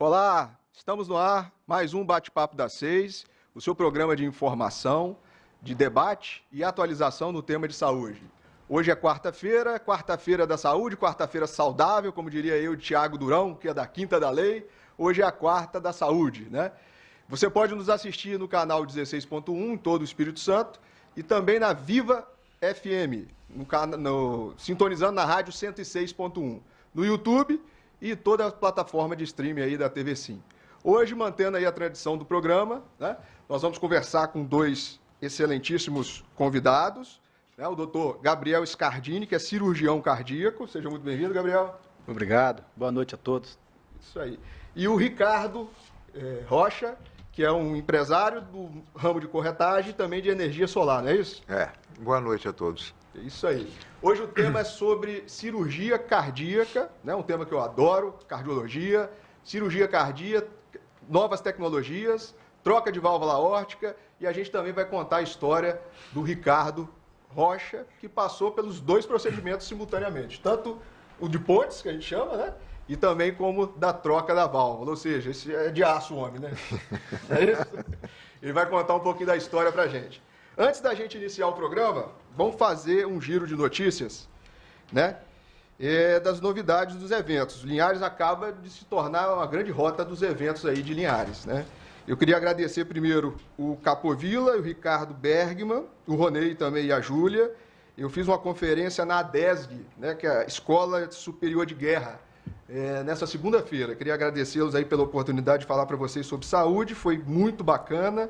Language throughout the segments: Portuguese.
Olá, estamos no ar, mais um Bate-Papo das 6, o seu programa de informação, de debate e atualização no tema de saúde. Hoje é quarta-feira da saúde, quarta-feira saudável, como diria eu, Tiago Durão, que é da Quinta da Lei. Hoje é a quarta da saúde, né? Você pode nos assistir no canal 16.1, em todo o Espírito Santo, e também na Viva FM, sintonizando na rádio 106.1, no YouTube e toda a plataforma de streaming aí da TV Sim. Hoje, mantendo aí a tradição do programa, né, nós vamos conversar com dois excelentíssimos convidados, né, o doutor Gabriel Scardini, que é cirurgião cardíaco. Seja muito bem-vindo, Gabriel. Obrigado. Boa noite a todos. Isso aí. E o Ricardo Rocha, que é um empresário do ramo de corretagem e também de energia solar, não é isso? Boa noite a todos. Isso aí. Hoje o tema é sobre cirurgia cardíaca, né? Um tema que eu adoro, cardiologia, cirurgia cardíaca, novas tecnologias, troca de válvula aórtica, e a gente também vai contar a história do Ricardo Rocha, que passou pelos dois procedimentos simultaneamente, tanto o de pontes, que a gente chama, né? E também como da troca da válvula, ou seja, esse é de aço o homem, né? É isso? Ele vai contar um pouquinho da história pra gente. Antes da gente iniciar o programa, vamos fazer um giro de notícias, né? Das novidades dos eventos. Linhares acaba de se tornar uma grande rota dos eventos aí de Linhares, né? Eu queria agradecer primeiro o Capovilla, o Ricardo Bergman, o Ronei também e a Júlia. Eu fiz uma conferência na ADESG, né, que é a Escola Superior de Guerra, nessa segunda-feira. Queria agradecê-los aí pela oportunidade de falar para vocês sobre saúde, foi muito bacana.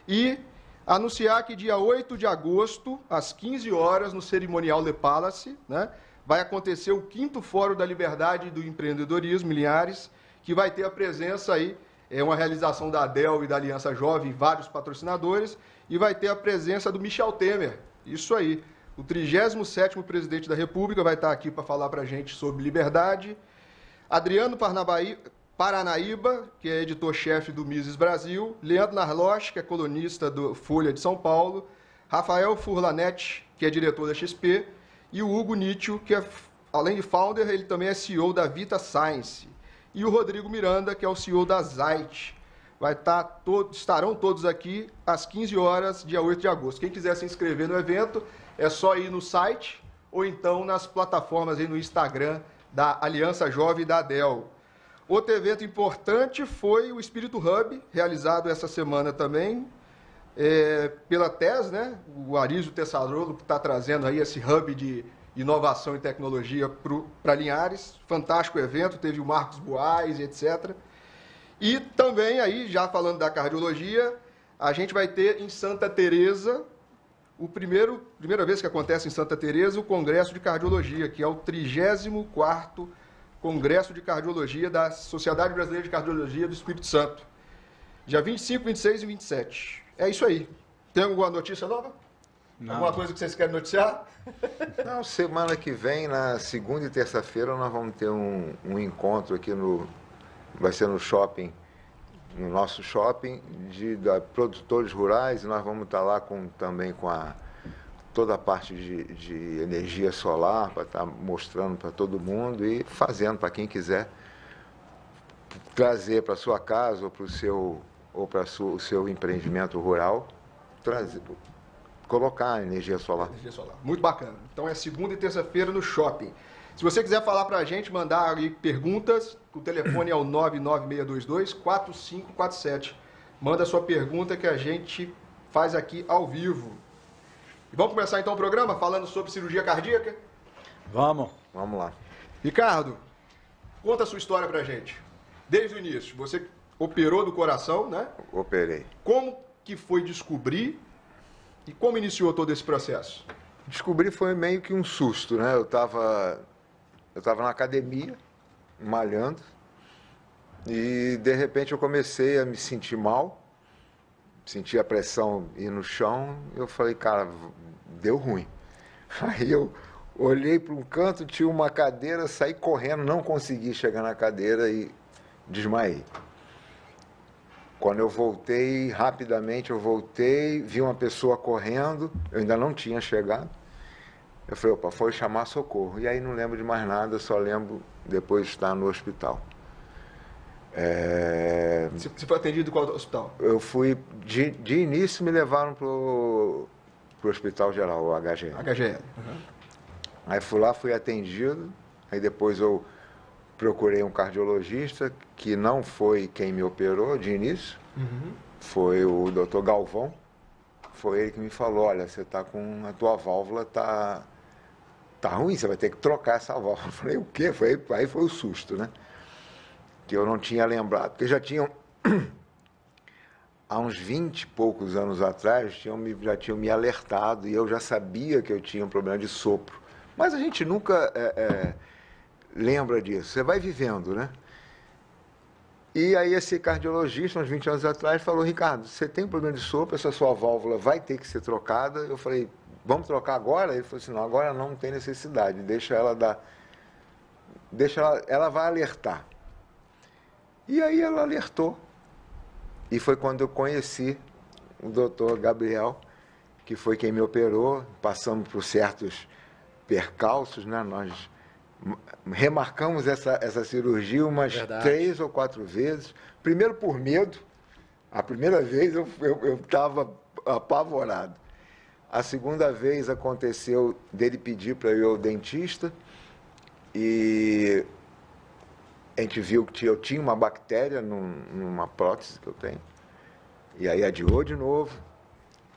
E anunciar que dia 8 de agosto, às 15 horas, no Cerimonial Le Palace, né, vai acontecer o 5º Fórum da Liberdade e do Empreendedorismo em Linhares, que vai ter a presença aí, uma realização da ADEL e da Aliança Jovem, vários patrocinadores, e vai ter a presença do Michel Temer, isso aí, o 37º Presidente da República vai estar aqui para falar para a gente sobre liberdade. Adriano Paranaíba, que é editor-chefe do Mises Brasil, Leandro Narloch, que é colunista do Folha de São Paulo, Rafael Furlanetti, que é diretor da XP, e o Hugo Nietzsche, que além de founder, ele também é CEO da Vita Science, e o Rodrigo Miranda, que é o CEO da Zait. Estarão todos aqui às 15 horas, dia 8 de agosto. Quem quiser se inscrever no evento, é só ir no site ou então nas plataformas aí no Instagram da Aliança Jovem e da ADEL. Outro evento importante foi o Espírito Hub, realizado essa semana também, pela TES, né? O Arísio Tessarolo, que está trazendo aí esse hub de inovação e tecnologia para Linhares. Fantástico evento, teve o Marcos Buais, etc. E também aí, já falando da cardiologia, a gente vai ter em Santa Teresa, primeira vez que acontece em Santa Teresa, o Congresso de Cardiologia, que é o 34º Congresso de Cardiologia da Sociedade Brasileira de Cardiologia do Espírito Santo. Dia 25, 26 e 27. É isso aí. Tem alguma notícia nova? Não. Alguma coisa que vocês querem noticiar? Não, semana que vem, na segunda e terça-feira, nós vamos ter um encontro aqui vai ser no shopping, no nosso shopping, de produtores rurais, e nós vamos estar lá também com toda a parte de energia solar, para estar mostrando para todo mundo e fazendo para quem quiser trazer para a sua casa ou para o seu empreendimento rural, colocar energia solar. Energia solar. Muito bacana. Então é segunda e terça-feira no shopping. Se você quiser falar para a gente, mandar aí perguntas, o telefone é o 99622-4547. Manda a sua pergunta que a gente faz aqui ao vivo. E vamos começar então o programa falando sobre cirurgia cardíaca? Vamos lá. Ricardo, conta a sua história para a gente. Desde o início, você operou do coração, né? Operei. Como que foi descobrir e como iniciou todo esse processo? Descobri foi meio que um susto, né? Eu estava na academia, malhando, e de repente eu comecei a me sentir mal, senti a pressão ir no chão, eu falei, cara, deu ruim. Aí eu olhei para um canto, tinha uma cadeira, saí correndo, não consegui chegar na cadeira e desmaiei. Quando eu voltei, rapidamente eu voltei, vi uma pessoa correndo, eu ainda não tinha chegado. Eu falei, opa, foi chamar socorro. E aí não lembro de mais nada, só lembro depois de estar no hospital. Você foi atendido em qual hospital? Eu fui, de início me levaram pro Hospital Geral, o HGL. HGL. Aí fui lá, fui atendido, aí depois eu procurei um cardiologista, que não foi quem me operou de início, foi o Dr. Galvão. Foi ele que me falou, olha, você tá com a tua válvula tá ruim, você vai ter que trocar essa válvula. Eu falei, o quê? Aí foi o susto, né? Que eu não tinha lembrado, porque já tinham, há uns 20 e poucos anos atrás, já tinham me alertado e eu já sabia que eu tinha um problema de sopro. Mas a gente nunca lembra disso, você vai vivendo, né? E aí esse cardiologista, uns 20 anos atrás, falou, Ricardo, você tem problema de sopro, essa sua válvula vai ter que ser trocada. Eu falei, vamos trocar agora? Ele falou assim, não, agora não tem necessidade, ela vai alertar. E aí ela alertou. E foi quando eu conheci o doutor Gabriel, que foi quem me operou, passamos por certos percalços, né? Nós remarcamos essa cirurgia umas 3 ou 4 vezes. Primeiro por medo, a primeira vez eu estava apavorado. A segunda vez aconteceu dele pedir para eu ir ao dentista e a gente viu que eu tinha uma bactéria numa prótese que eu tenho. E aí adiou de novo.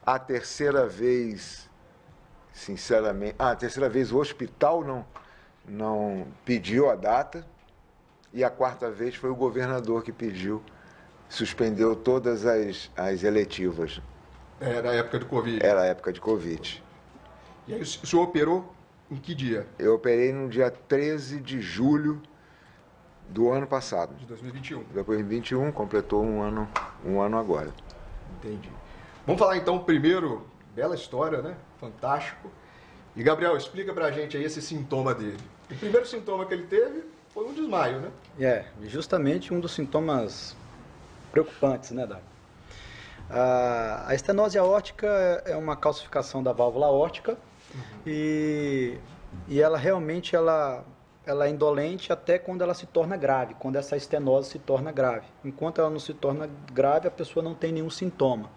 A terceira vez, sinceramente... a terceira vez o hospital não pediu a data. E a quarta vez foi o governador que pediu. Suspendeu todas as eletivas. Era a época do Covid. Era a época de Covid. E aí o senhor operou em que dia? Eu operei no dia 13 de julho do ano passado. De 2021. Depois de 2021, completou um ano agora. Entendi. Vamos falar então primeiro, bela história, né? Fantástico. E Gabriel, explica pra gente aí esse sintoma dele. O primeiro sintoma que ele teve foi um desmaio, né? Justamente um dos sintomas preocupantes, né, Dário? A estenose aórtica é uma calcificação da válvula aórtica e ela realmente ela é indolente até quando ela se torna grave, quando essa estenose se torna grave. Enquanto ela não se torna grave, a pessoa não tem nenhum sintoma.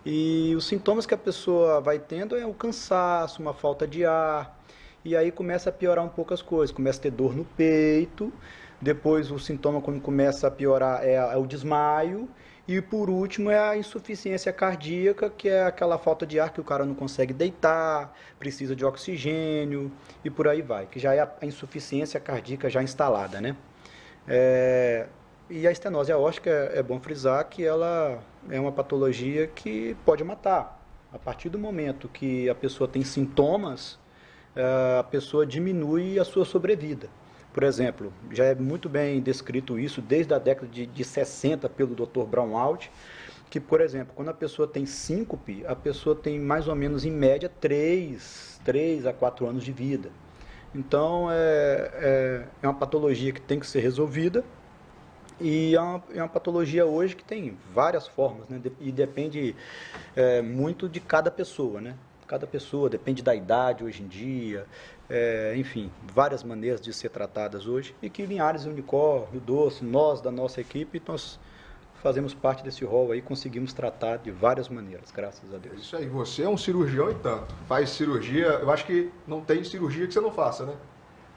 E os sintomas que a pessoa vai tendo é o cansaço, uma falta de ar, e aí começa a piorar um pouco as coisas, começa a ter dor no peito, depois o sintoma quando começa a piorar é o desmaio, e por último é a insuficiência cardíaca, que é aquela falta de ar que o cara não consegue deitar, precisa de oxigênio e por aí vai, que já é a insuficiência cardíaca já instalada, né? E a estenose aórtica é bom frisar que ela é uma patologia que pode matar. A partir do momento que a pessoa tem sintomas, a pessoa diminui a sua sobrevida. Por exemplo, já é muito bem descrito isso desde a década de 60 pelo Dr. Braunwald, que, por exemplo, quando a pessoa tem síncope, a pessoa tem mais ou menos, em média, 3 a 4 anos de vida. Então, é uma patologia que tem que ser resolvida e é uma patologia hoje que tem várias formas, né? E depende muito de cada pessoa, né? Cada pessoa, depende da idade hoje em dia, enfim, várias maneiras de ser tratadas hoje, e que Linhares Unicórnio, Doce, nós da nossa equipe, nós fazemos parte desse rol aí, conseguimos tratar de várias maneiras, graças a Deus. Isso aí, você é um cirurgião e tanto, faz cirurgia, eu acho que não tem cirurgia que você não faça, né?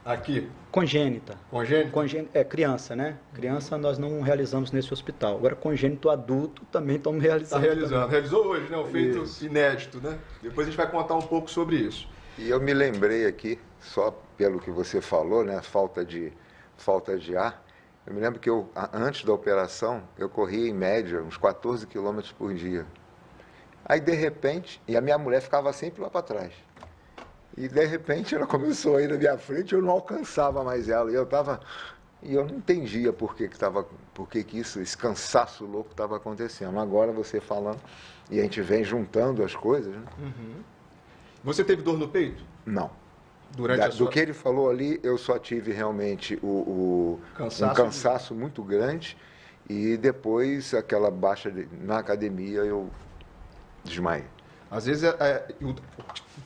Aqui. Congênita. Congênita? Criança, né? Criança nós não realizamos nesse hospital. Agora, congênito adulto também estamos realizando. Está realizando. Também. Realizou hoje, né? Um feito inédito, né? Depois a gente vai contar um pouco sobre isso. E eu me lembrei aqui, só pelo que você falou, né? Falta de ar. Eu me lembro que antes da operação, eu corria em média uns 14 quilômetros por dia. Aí, de repente, e a minha mulher ficava sempre lá para trás. E, de repente, ela começou a ir na minha frente, eu não alcançava mais ela. E eu não entendia por que esse cansaço louco estava acontecendo. Agora, você falando, e a gente vem juntando as coisas, né? Você teve dor no peito? Não. Do que ele falou ali, eu só tive realmente um cansaço muito grande. E depois, aquela baixa na academia, eu desmaiei. Às vezes, o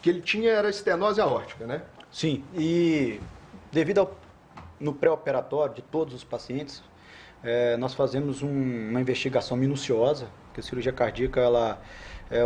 que ele tinha era estenose aórtica, né? Sim, e devido no pré-operatório de todos os pacientes, Nós fazemos uma investigação minuciosa, porque a cirurgia cardíaca,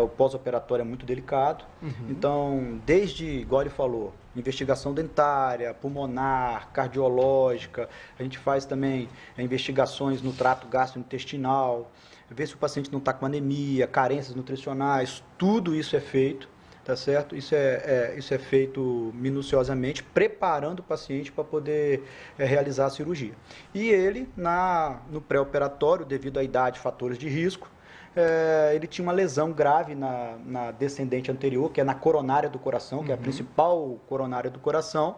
o pós-operatório é muito delicado. Então, desde, igual ele falou, investigação dentária, pulmonar, cardiológica, a gente faz também investigações no trato gastrointestinal, ver se o paciente não está com anemia, carências nutricionais, tudo isso é feito. Tá certo? Isso é feito minuciosamente, preparando o paciente para poder realizar a cirurgia. E ele, no pré-operatório, devido à idade e fatores de risco, ele tinha uma lesão grave na descendente anterior, que é na coronária do coração, que é a principal coronária do coração,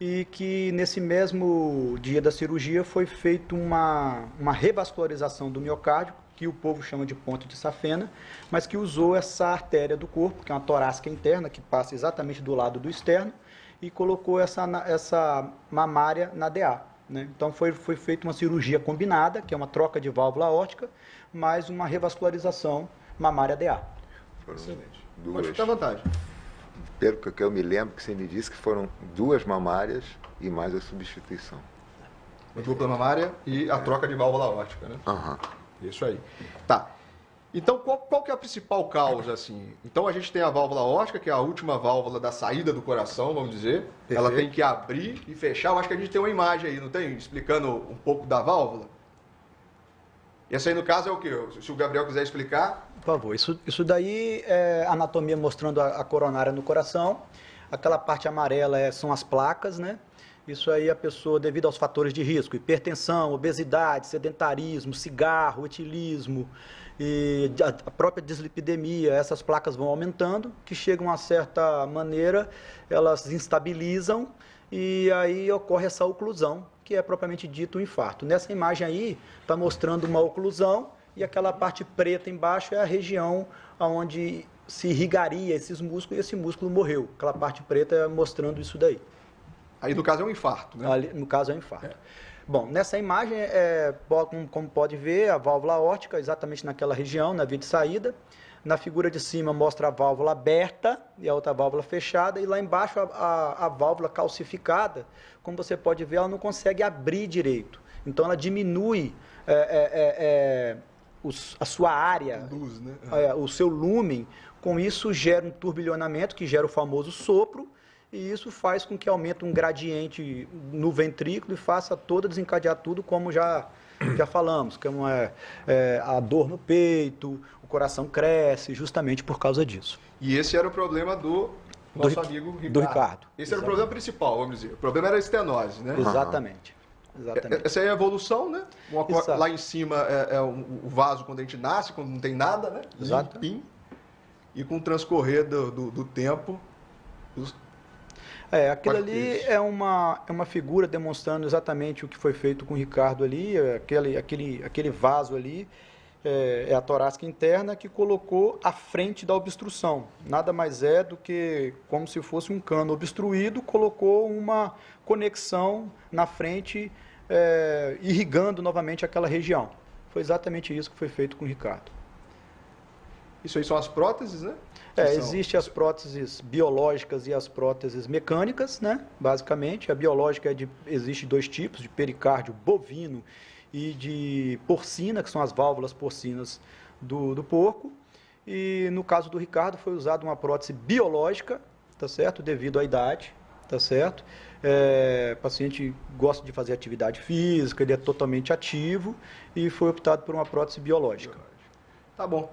e que nesse mesmo dia da cirurgia foi feita uma revascularização do miocárdio, que o povo chama de ponte de safena, mas que usou essa artéria do corpo, que é uma torácica interna, que passa exatamente do lado do externo, e colocou essa mamária na DA. Né? Então foi feita uma cirurgia combinada, que é uma troca de válvula aórtica, mais uma revascularização mamária DA. Excelente. Duas. Pode ficar à vontade. Pelo que eu me lembro, que você me disse que foram 2 mamárias e mais a substituição. A dupla mamária e a troca de válvula aórtica, né? Isso aí. Tá. Então, qual que é a principal causa, assim? Então, a gente tem a válvula aórtica, que é a última válvula da saída do coração, vamos dizer. Perfeito. Ela tem que abrir e fechar. Eu acho que a gente tem uma imagem aí, não tem? Explicando um pouco da válvula. Esse aí, no caso, é o quê? Se o Gabriel quiser explicar. Por favor. Isso daí é anatomia mostrando a coronária no coração. Aquela parte amarela são as placas, né? Isso aí a pessoa, devido aos fatores de risco, hipertensão, obesidade, sedentarismo, cigarro, etilismo e a própria dislipidemia, essas placas vão aumentando, que chegam a uma certa maneira, elas instabilizam e aí ocorre essa oclusão, que é propriamente dito o infarto. Nessa imagem aí, está mostrando uma oclusão e aquela parte preta embaixo é a região onde se irrigaria esses músculos e esse músculo morreu. Aquela parte preta mostrando isso daí. Aí, no caso, é um infarto, né? Ali, no caso, é um infarto. Bom, nessa imagem, como pode ver, a válvula aórtica exatamente naquela região, na via de saída. Na figura de cima mostra a válvula aberta e a outra válvula fechada. E lá embaixo a válvula calcificada, como você pode ver, ela não consegue abrir direito. Então, ela diminui a sua área, Luz, né? o seu lumen. Com isso, gera um turbilhonamento, que gera o famoso sopro. E isso faz com que aumente um gradiente no ventrículo e faça desencadear tudo, como já falamos, como a dor no peito, o coração cresce, justamente por causa disso. E esse era o problema do nosso amigo Ricardo. Do Ricardo. Esse era o problema principal, vamos dizer. O problema era a estenose, né? Exatamente. Essa aí é a evolução, né? Exato. Lá em cima o vaso quando a gente nasce, quando não tem nada, né? Exato. Limpinho. E com o transcorrer do tempo... Aquilo ali é uma figura demonstrando exatamente o que foi feito com o Ricardo ali, aquele vaso ali, é a torácica interna que colocou à frente da obstrução. Nada mais é do que como se fosse um cano obstruído, colocou uma conexão na frente, irrigando novamente aquela região. Foi exatamente isso que foi feito com o Ricardo. Isso aí são as próteses, né? Existem as próteses biológicas e as próteses mecânicas, né? Basicamente, a biológica existe 2 tipos, de pericárdio bovino e de porcina, que são as válvulas porcinas do porco. E no caso do Ricardo foi usada uma prótese biológica, tá certo? Devido à idade, tá certo? O paciente gosta de fazer atividade física, ele é totalmente ativo e foi optado por uma prótese biológica. Tá bom.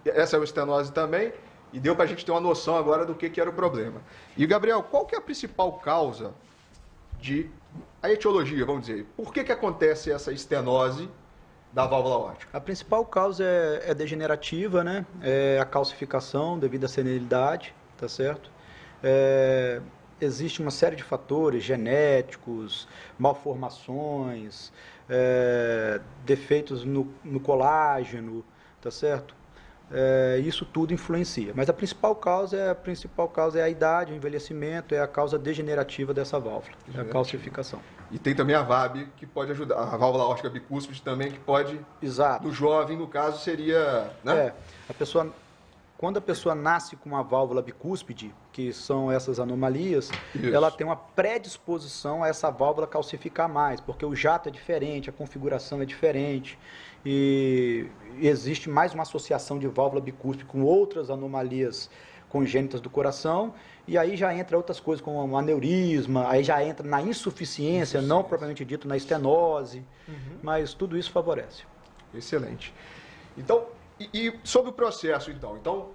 Essa é a estenose também. E deu para a gente ter uma noção agora do que era o problema. E, Gabriel, qual que é a principal causa a etiologia, vamos dizer? Por que acontece essa estenose da válvula aórtica? A principal causa é degenerativa, né? É a calcificação devido à senilidade, tá certo? Existe uma série de fatores genéticos, malformações, defeitos no colágeno, tá certo? Isso tudo influencia. Mas a principal causa é a idade, o envelhecimento, é a causa degenerativa dessa válvula, é a calcificação. E tem também a VAB, que pode ajudar, a válvula aórtica bicúspide também, que pode... Exato. No jovem, no caso, seria... Né? A pessoa Quando a pessoa nasce com uma válvula bicúspide, que são essas anomalias, Isso. ela tem uma predisposição a essa válvula calcificar mais, porque o jato é diferente, a configuração é diferente, e existe mais uma associação de válvula bicúspide com outras anomalias congênitas do coração, e aí já entra outras coisas, como um aneurisma, aí já entra na insuficiência, não propriamente dito na estenose, mas tudo isso favorece. Excelente. Então, e sobre o processo, então? Então,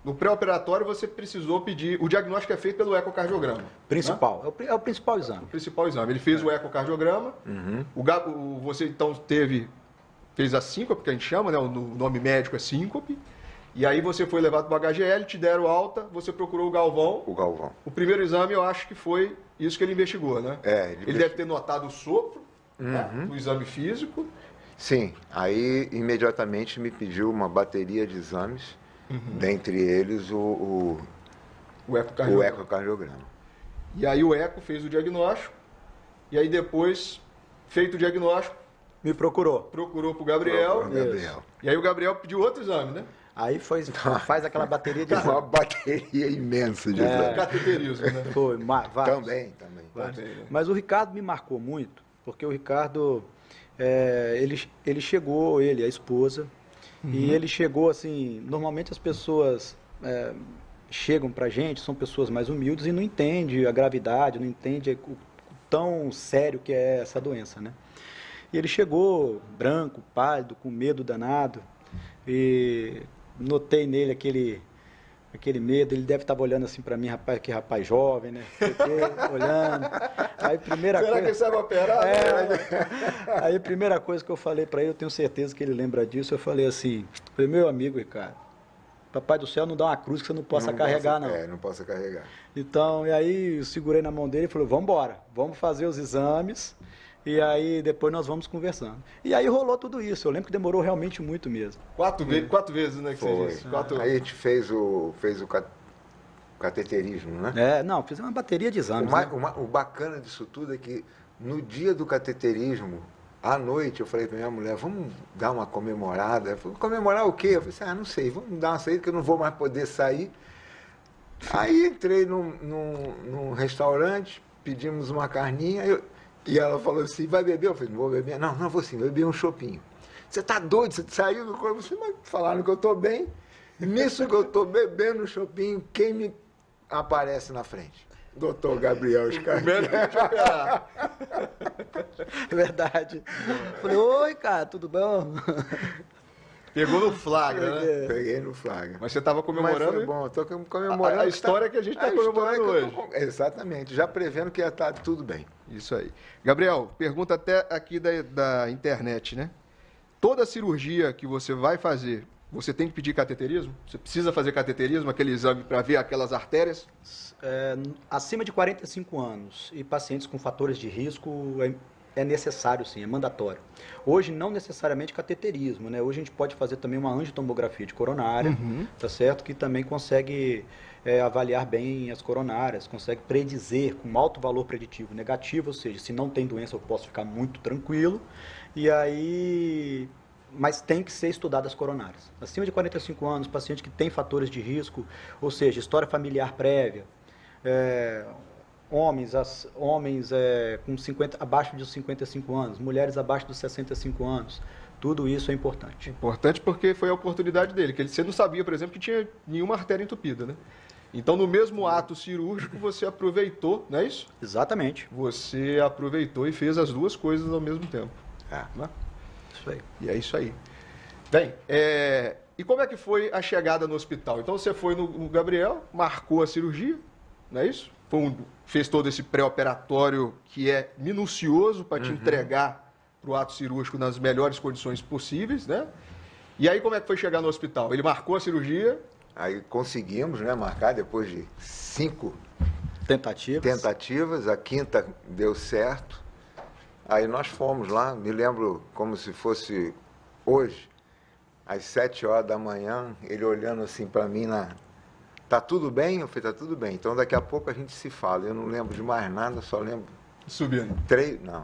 no pré-operatório você precisou pedir... O diagnóstico é feito pelo ecocardiograma. Principal, Né? é o principal exame. O principal exame. Ele fez o ecocardiograma, você então fez a síncope, que a gente chama, né? O nome médico é síncope, e aí você foi levado para o HGL, te deram alta, você procurou o Galvão. O Galvão. O primeiro exame eu acho que foi isso que ele investigou, né? Ele deve ter notado o sopro, né? Do exame físico. Sim, aí imediatamente me pediu uma bateria de exames, dentre eles o ecocardiograma. E aí o eco fez o diagnóstico, e aí depois, feito o diagnóstico, Me procurou. procurou para o Gabriel, e aí o Gabriel pediu outro exame, né? Aí faz aquela bateria de Uma exame. bateria imensa de exames. Cateterismo, né? Foi, vários. Também. Vários. Também, né? Mas o Ricardo me marcou muito, porque o Ricardo, ele chegou, a esposa, e ele chegou assim, normalmente as pessoas chegam pra gente, são pessoas mais humildes e não entendem a gravidade, não entendem o tão sério que é essa doença, né? E ele chegou branco, pálido, com medo danado, e notei nele aquele medo. Ele deve estar olhando assim para mim, rapaz, que rapaz jovem, né? Olhando. Aí primeira Será coisa, que ele sabe operar? aí primeira coisa que eu falei para ele, eu tenho certeza que ele lembra disso, eu falei assim, meu amigo Ricardo, Papai do Céu não dá uma cruz que você não possa carregar, não. Não possa carregar. Então, e aí eu segurei na mão dele e falei, vamos embora, vamos fazer os exames, e aí depois nós vamos conversando. E aí rolou tudo isso, eu lembro que demorou realmente muito mesmo. Quatro vezes, né? Que Foi. você disse. Aí a gente fez o cateterismo, né? Não, fizemos uma bateria de exames, O bacana disso tudo é que no dia do cateterismo, à noite, eu falei para minha mulher, vamos dar uma comemorada. Ela falou, comemorar o quê? Eu falei assim, não sei, vamos dar uma saída que eu não vou mais poder sair. Aí entrei num restaurante, pedimos uma carninha, e ela falou assim, vai beber? Eu falei, não vou beber. Não, vou sim, vou beber um chopinho. Você tá doido? Você saiu do corpo? Mas falaram que eu tô bem. Nisso que eu tô bebendo um chopinho, quem me aparece na frente? Doutor Gabriel Scarpino. É verdade. Falei, oi, cara, tudo bom? Pegou no flagra, né? Peguei no flagra. Mas você estava comemorando. Mas foi bom, estou comemorando. A história que a gente está comemorando hoje. Exatamente, já prevendo que ia estar tudo bem. Isso aí. Gabriel, pergunta até aqui da internet, né? Toda cirurgia que você vai fazer, você tem que pedir cateterismo? Você precisa fazer cateterismo, aquele exame para ver aquelas artérias? Acima de 45 anos e pacientes com fatores de risco é necessário sim, é mandatório. Hoje não necessariamente cateterismo, né? Hoje a gente pode fazer também uma angiotomografia de coronária, tá certo? Que também consegue avaliar bem as coronárias, consegue predizer com alto valor preditivo negativo, ou seja, se não tem doença eu posso ficar muito tranquilo, e aí... Mas tem que ser estudado as coronárias. Acima de 45 anos, paciente que tem fatores de risco, ou seja, história familiar prévia, homens com abaixo de 55 anos, mulheres abaixo dos 65 anos, tudo isso é importante. Importante porque foi a oportunidade dele, que você não sabia, por exemplo, que tinha nenhuma artéria entupida, né? Então, no mesmo ato cirúrgico, você aproveitou, não é isso? Exatamente. Você aproveitou e fez as duas coisas ao mesmo tempo. Né? Isso aí. E é isso aí. Bem, e como é que foi a chegada no hospital? Então, você foi no Gabriel, marcou a cirurgia, não é isso? Fez todo esse pré-operatório que é minucioso para te entregar para o ato cirúrgico nas melhores condições possíveis, né? E aí, como é que foi chegar no hospital? Ele marcou a cirurgia? Aí conseguimos, né, marcar depois de 5 tentativas. A quinta deu certo. Aí nós fomos lá, me lembro como se fosse hoje, às 7 horas da manhã, ele olhando assim para mim, tá tudo bem? Eu falei, tá tudo bem. Então daqui a pouco a gente se fala. Eu não lembro de mais nada, só lembro... Subindo.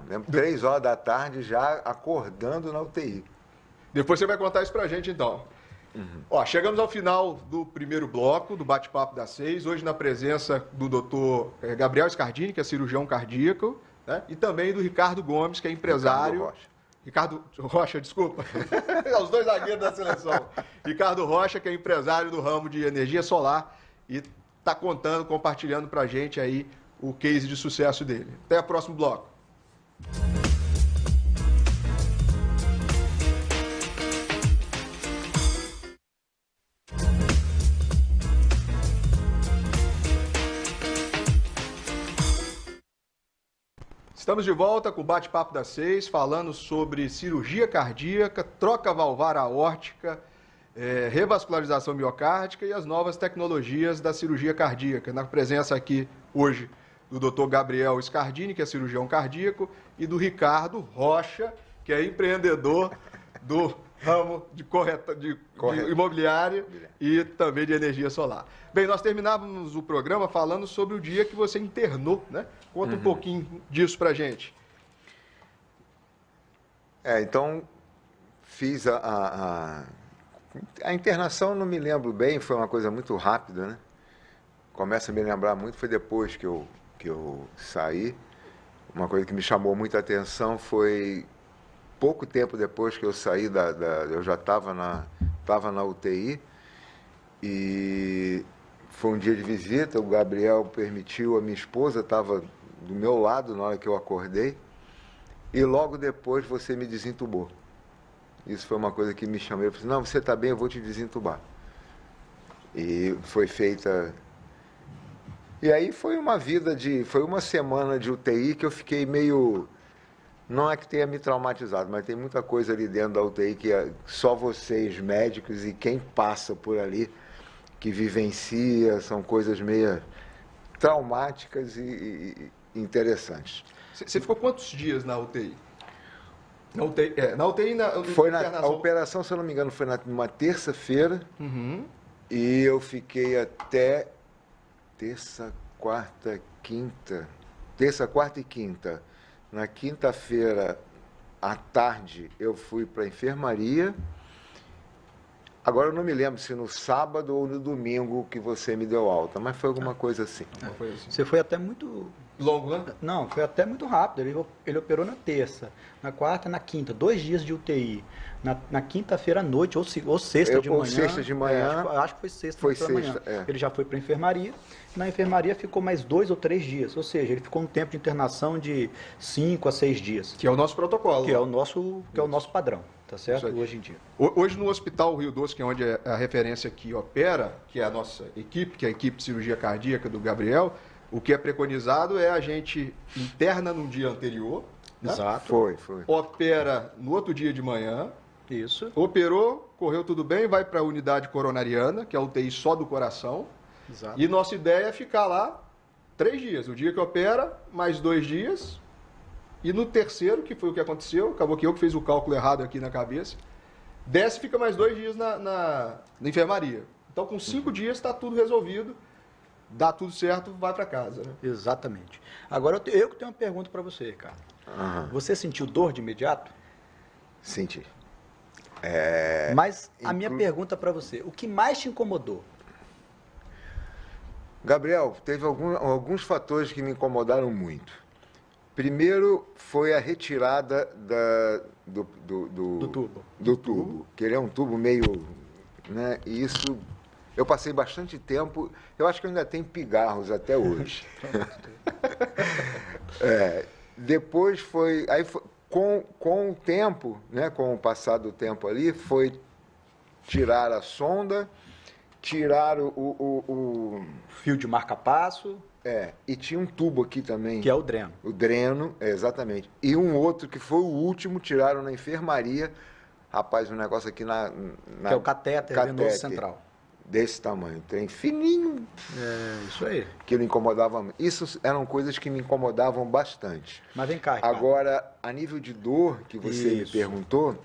Lembro 3 horas da tarde já acordando na UTI. Depois você vai contar isso pra gente, então. Ó, chegamos ao final do primeiro bloco do Bate-Papo das 6, hoje na presença do doutor Gabriel Scardini, que é cirurgião cardíaco, né? E também do Ricardo Gomes, que é empresário. Ricardo Rocha, desculpa. Os dois zagueiros da seleção. Ricardo Rocha, que é empresário do ramo de energia solar e está contando, compartilhando para a gente aí o case de sucesso dele. Até o próximo bloco. Estamos de volta com o Bate-Papo das 6, falando sobre cirurgia cardíaca, troca valvar aórtica, revascularização miocárdica e as novas tecnologias da cirurgia cardíaca. Na presença aqui hoje do Dr. Gabriel Scardini, que é cirurgião cardíaco, e do Ricardo Rocha, que é empreendedor do ramo de imobiliária e também de energia solar. Bem, nós terminávamos o programa falando sobre o dia que você internou, né? Conta um pouquinho disso pra gente. Então, fiz a internação, não me lembro bem, foi uma coisa muito rápida, né? Começa a me lembrar muito, foi depois que eu saí. Uma coisa que me chamou muita atenção foi, pouco tempo depois que eu saí, eu já estava na UTI, e foi um dia de visita, o Gabriel permitiu, a minha esposa estava do meu lado na hora que eu acordei, e logo depois você me desentubou. Isso foi uma coisa que me chamou, eu falei, não, você está bem, eu vou te desentubar. E foi feita... E aí foi uma semana de UTI que eu fiquei meio... Não é que tenha me traumatizado, mas tem muita coisa ali dentro da UTI que só vocês, médicos, e quem passa por ali, que vivencia, são coisas meio traumáticas e interessantes. Você ficou quantos dias na UTI? Na UTI, a operação, se eu não me engano, foi numa terça-feira, e eu fiquei até terça, quarta e quinta. Na quinta-feira, à tarde, eu fui para a enfermaria. Agora eu não me lembro se no sábado ou no domingo que você me deu alta, mas foi alguma coisa assim. Você foi até muito... Longo, né? Não, foi até muito rápido. Ele operou na terça, na quarta, na quinta, 2 dias de UTI. Na quinta-feira à noite, ou sexta de manhã. Ou sexta de manhã. Acho que foi sexta da manhã. Ele já foi para a enfermaria. Na enfermaria ficou mais 2 ou 3 dias. Ou seja, ele ficou um tempo de internação de 5 a 6 dias. Que é o nosso protocolo. Que é o nosso padrão, tá certo? Hoje em dia. Hoje no Hospital Rio Doce, que é onde a referência que opera, que é a nossa equipe, que é a equipe de cirurgia cardíaca do Gabriel, o que é preconizado é a gente interna no dia anterior. Né? Exato. Foi. Opera no outro dia de manhã. Isso. Operou, correu tudo bem, vai para a unidade coronariana, que é a UTI só do coração. Exato. E nossa ideia é ficar lá 3 dias. O dia que opera, mais 2 dias. E no terceiro, que foi o que aconteceu, acabou que eu que fiz o cálculo errado aqui na cabeça, desce e fica mais 2 dias na enfermaria. Então, com 5 dias está tudo resolvido. Dá tudo certo, vai para casa. Né? Exatamente. Agora, eu que tenho uma pergunta para você, Ricardo. Você sentiu dor de imediato? Senti. Mas a minha pergunta para você, o que mais te incomodou? Gabriel, teve alguns fatores que me incomodaram muito. Primeiro foi a retirada do tubo. Do tubo, que ele é um tubo meio... Né, e isso... Eu passei bastante tempo, eu acho que eu ainda tenho pigarros até hoje. Depois com o tempo, né, com o passar do tempo ali, foi tirar a sonda, tirar o fio de marca-passo. E tinha um tubo aqui também. Que é o dreno. O dreno, exatamente. E um outro que foi o último, tiraram na enfermaria. Rapaz, um negócio aqui que é o catéter venoso central. Desse tamanho, trem fininho. Isso aí. Que não incomodava muito. Isso eram coisas que me incomodavam bastante. Mas vem cá, Ricardo. Agora, a nível de dor, que você me perguntou,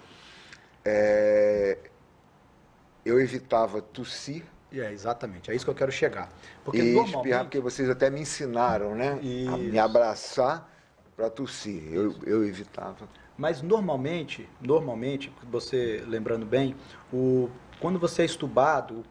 eu evitava tossir. Exatamente, é isso que eu quero chegar. Porque e normalmente... espirrar, porque vocês até me ensinaram, né? A me abraçar para tossir. Eu evitava. Mas normalmente, você lembrando bem, quando você é estubado,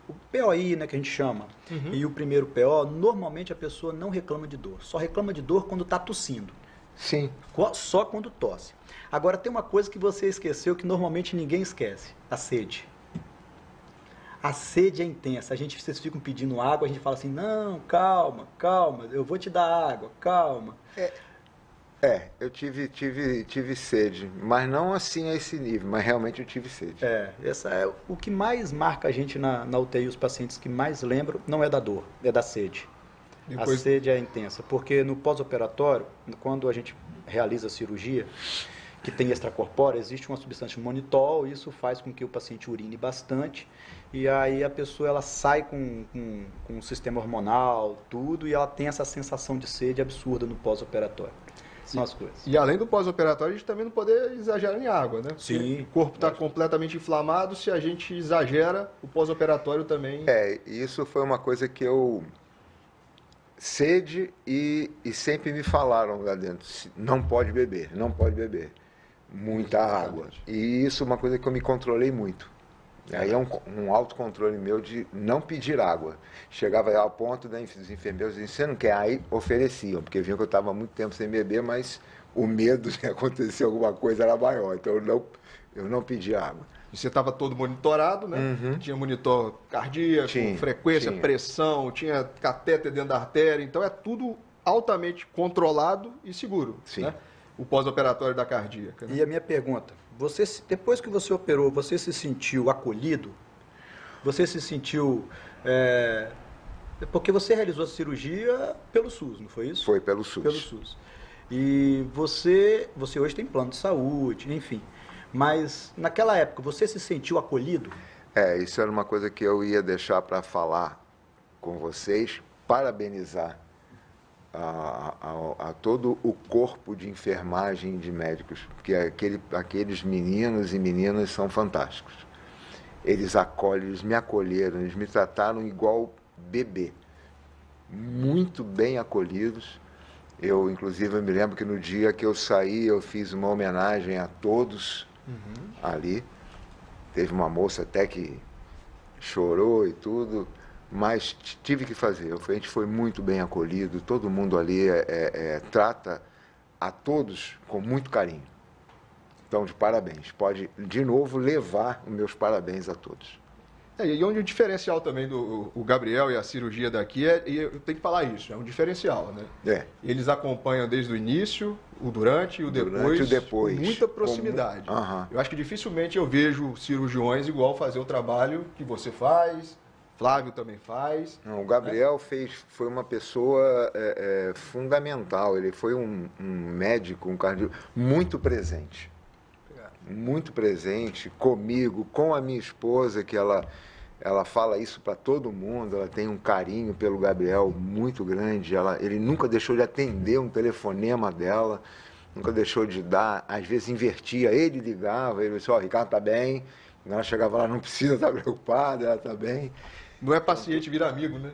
o POI, né, que a gente chama, e o primeiro PO, normalmente a pessoa não reclama de dor. Só reclama de dor quando está tossindo. Sim. Só quando tosse. Agora, tem uma coisa que você esqueceu que normalmente ninguém esquece: a sede. A sede é intensa. Vocês ficam pedindo água, a gente fala assim, não, calma, calma, eu vou te dar água, calma. Eu tive sede, mas não assim a esse nível, mas realmente eu tive sede. Essa é o que mais marca a gente na UTI, os pacientes que mais lembram, não é da dor, é da sede. A sede é intensa, porque no pós-operatório, quando a gente realiza a cirurgia, que tem extracorpórea, existe uma substância monitol, isso faz com que o paciente urine bastante, e aí a pessoa ela sai com o sistema hormonal, tudo, e ela tem essa sensação de sede absurda no pós-operatório. São as coisas. E além do pós-operatório, a gente também não poder exagerar em água, né? Sim. O corpo está completamente inflamado, se a gente exagera, o pós-operatório também... Isso foi uma coisa que eu... Sede e sempre me falaram lá dentro, não pode beber, não pode beber. Muita água. E isso é uma coisa que eu me controlei muito. Aí é um autocontrole meu de não pedir água. Chegava ao ponto dos enfermeiros diziam, você não quer? Aí ofereciam, porque viam que eu estava há muito tempo sem beber, mas o medo de acontecer alguma coisa era maior. Então eu não pedi água. E você estava todo monitorado, né? Tinha monitor cardíaco, frequência, pressão, tinha catéter dentro da artéria. Então é tudo altamente controlado e seguro. Sim. Né? O pós-operatório da cardíaca. Né? E a minha pergunta, depois que você operou, você se sentiu acolhido? Você se sentiu... porque você realizou a cirurgia pelo SUS, não foi isso? Foi pelo SUS. Pelo SUS. E você hoje tem plano de saúde, enfim. Mas naquela época, você se sentiu acolhido? Isso era uma coisa que eu ia deixar para falar com vocês, parabenizar a todo o corpo de enfermagem e de médicos, porque aqueles meninos e meninas são fantásticos. Eles me acolheram, eles me trataram igual bebê, muito bem acolhidos. Inclusive, eu me lembro que no dia que eu saí, eu fiz uma homenagem a todos ali. Teve uma moça até que chorou e tudo, mas tive que fazer. A gente foi muito bem acolhido, todo mundo ali trata a todos com muito carinho. Então, de parabéns. Pode, de novo, levar os meus parabéns a todos. E onde o diferencial também do Gabriel e a cirurgia daqui e eu tenho que falar isso, é um diferencial, né? Eles acompanham desde o início, o durante e o depois, com muita proximidade. Eu acho que dificilmente eu vejo cirurgiões igual fazer o trabalho que você faz, Flávio também faz. Não, o Gabriel foi uma pessoa fundamental, ele foi um médico, um cardiologista muito presente. Muito presente comigo, com a minha esposa, que ela fala isso para todo mundo, ela tem um carinho pelo Gabriel muito grande, ele nunca deixou de atender um telefonema dela, nunca deixou de dar, às vezes invertia, ele ligava, ele disse, Ricardo tá bem, ela chegava lá, não precisa estar preocupada, ela tá bem. Não é paciente, vira amigo, né?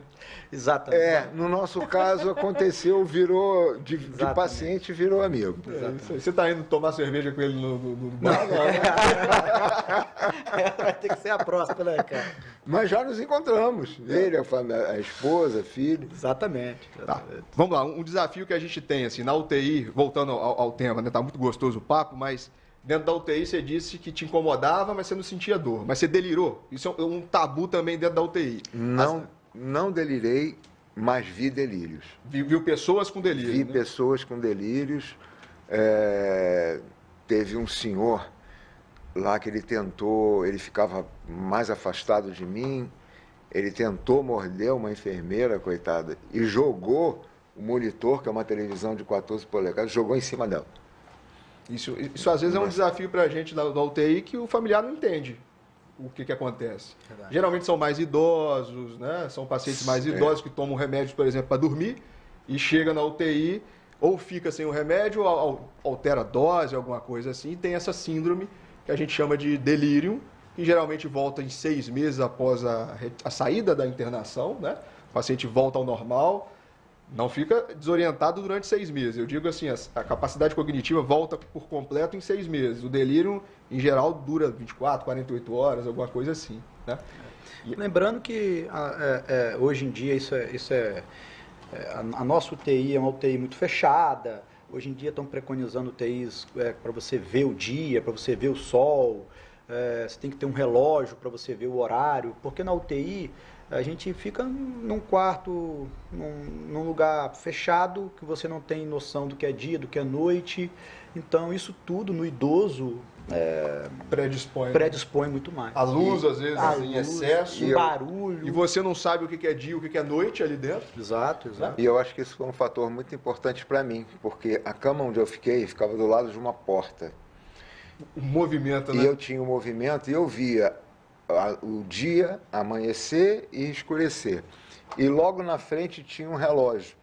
Exatamente. No nosso caso aconteceu, virou, de paciente virou amigo. Você está indo tomar cerveja com ele no bar? Vai ter que ser a próxima, né, cara? Mas já nos encontramos, ele, a esposa, filho. Exatamente. Tá. Vamos lá, um desafio que a gente tem, assim, na UTI, voltando ao tema, né? Tá muito gostoso o papo, mas... Dentro da UTI você disse que te incomodava, mas você não sentia dor. Mas você delirou? Isso é um tabu também dentro da UTI. Não delirei, mas vi delírios. Viu pessoas com delírios? Vi pessoas com delírios. Teve um senhor lá que ele ficava mais afastado de mim, ele tentou morder uma enfermeira, coitada, e jogou o monitor, que é uma televisão de 14 polegadas, jogou em cima dela. Isso às vezes é um desafio para a gente da UTI que o familiar não entende o que acontece. Verdade. Geralmente são mais idosos, né? São pacientes mais idosos que tomam remédios, por exemplo, para dormir e chega na UTI ou fica sem o remédio ou altera a dose, alguma coisa assim, e tem essa síndrome que a gente chama de delírio, que geralmente volta em 6 meses após a saída da internação, né? O paciente volta ao normal. Não fica desorientado durante 6 meses. Eu digo assim, a capacidade cognitiva volta por completo em 6 meses. O delírio, em geral, dura 24, 48 horas, alguma coisa assim, né? Lembrando que hoje em dia a nossa UTI é uma UTI muito fechada. Hoje em dia estão preconizando UTIs para você ver o dia, para você ver o sol. Você tem que ter um relógio para você ver o horário, porque na UTI a gente fica num quarto, num lugar fechado, que você não tem noção do que é dia, do que é noite. Então isso tudo no idoso predispõe muito mais. A luz, às vezes, em excesso. O barulho. E você não sabe o que é dia, o que é noite ali dentro. Exato. E eu acho que isso foi um fator muito importante para mim, porque a cama onde eu fiquei ficava do lado de uma porta. O movimento, né? E eu tinha um movimento e eu via o dia amanhecer e escurecer. E logo na frente tinha um relógio.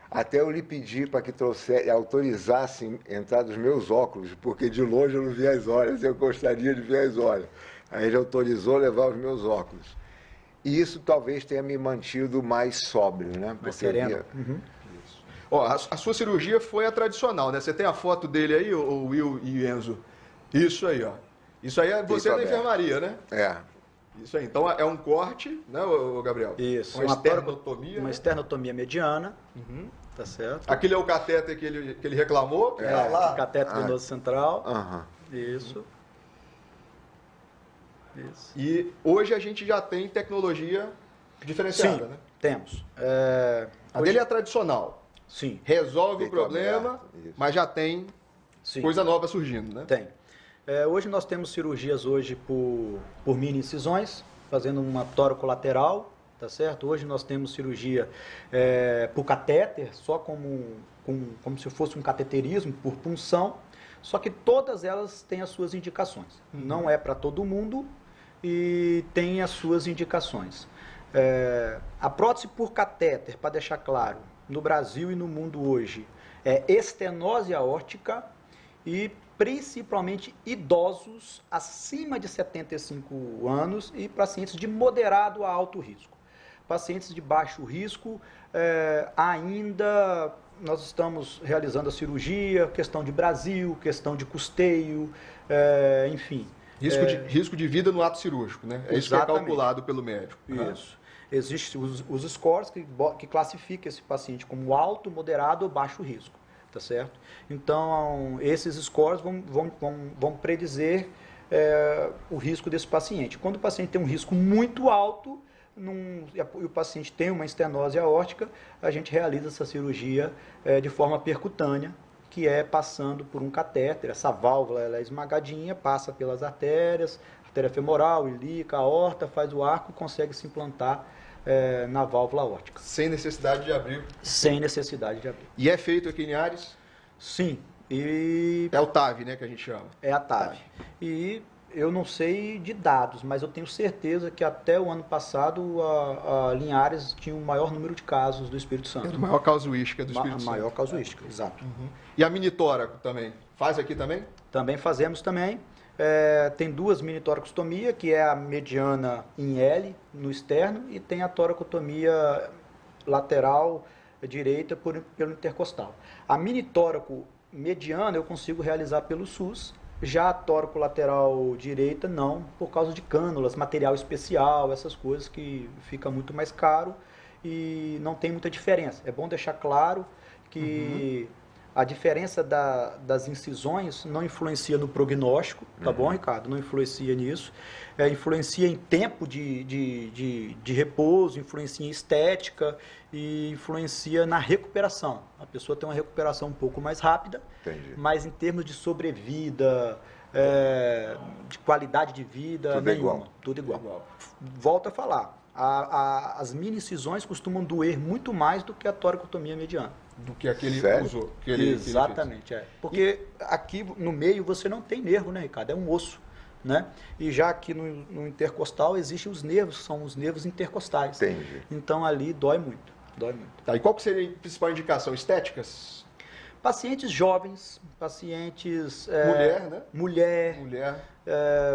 Até eu lhe pedi para que autorizassem entrar dos meus óculos, porque de longe eu não via as horas, eu gostaria de ver as horas. Aí ele autorizou levar os meus óculos. E isso talvez tenha me mantido mais sóbrio, né? Mais sereno. Ó, a sua cirurgia foi a tradicional, né? Você tem a foto dele aí, o Will e Enzo? Isso aí, ó. Isso aí é você da enfermaria, né? É. Isso aí. Então é um corte, né, Gabriel? Isso. Uma esternotomia. Uma né? esternotomia mediana. Tá certo. Aquele é o catéter que ele reclamou? Que tá lá. Catéter venoso central. Uhum. Isso. E hoje a gente já tem tecnologia diferenciada, Sim, né? temos. A dele é tradicional. Sim, Resolve o Peito problema, aberto, isso. mas já tem sim. coisa nova surgindo, né? Tem. Hoje nós temos cirurgias hoje por mini incisões, fazendo uma toracolateral, tá certo? Hoje nós temos cirurgia por catéter, só como se fosse um cateterismo, por punção, só que todas elas têm as suas indicações. Não é para todo mundo e tem as suas indicações. A prótese por catéter, para deixar claro, no Brasil e no mundo hoje, é estenose aórtica e principalmente idosos acima de 75 anos e pacientes de moderado a alto risco. Pacientes de baixo risco, ainda nós estamos realizando a cirurgia, questão de Brasil, questão de custeio, enfim. Risco de vida no ato cirúrgico, né? É isso que é calculado pelo médico. Isso. Existem os scores que classificam esse paciente como alto, moderado ou baixo risco. Tá certo? Então, esses scores vão predizer o risco desse paciente. Quando o paciente tem um risco muito alto e o paciente tem uma estenose aórtica, a gente realiza essa cirurgia de forma percutânea, que é passando por um catéter. Essa válvula ela é esmagadinha, passa pelas artérias, artéria femoral, ilíaca, aorta, faz o arco e consegue se implantar na válvula aórtica. Sem necessidade de abrir. Sem necessidade de abrir. E é feito aqui em Ares? Sim. E é o TAV, né, que a gente chama. É a TAV. E eu não sei de dados, mas eu tenho certeza que até o ano passado a Linhares tinha o maior número de casos do Espírito Santo. A maior casuística do Espírito Santo. A maior casuística, exato. E a mini-tóraco também? Faz aqui também? Também fazemos também. Tem duas mini-toracostomias, que é a mediana em L, no externo, e tem a toracotomia lateral direita pelo intercostal. A mini-tóraco mediana eu consigo realizar pelo SUS, já a tóraco lateral direita não, por causa de cânulas, material especial, essas coisas que fica muito mais caro e não tem muita diferença. É bom deixar claro que a diferença das incisões não influencia no prognóstico, tá bom, Ricardo? Não influencia nisso. Influencia em tempo de repouso, influencia em estética e influencia na recuperação. A pessoa tem uma recuperação um pouco mais rápida, mas em termos de sobrevida, de qualidade de vida, tudo nenhuma. Igual. Tudo igual. Volto a falar. As mini incisões costumam doer muito mais do que a toracotomia mediana. Do que aquele Sério? usou. Exatamente, Porque aqui no meio você não tem nervo, né, Ricardo? É um osso, né? E já aqui no intercostal existem os nervos, que são os nervos intercostais. Entendi. Então ali dói muito, Tá, e qual que seria a principal indicação? Estéticas? Pacientes jovens, pacientes... Mulher, né? Mulher.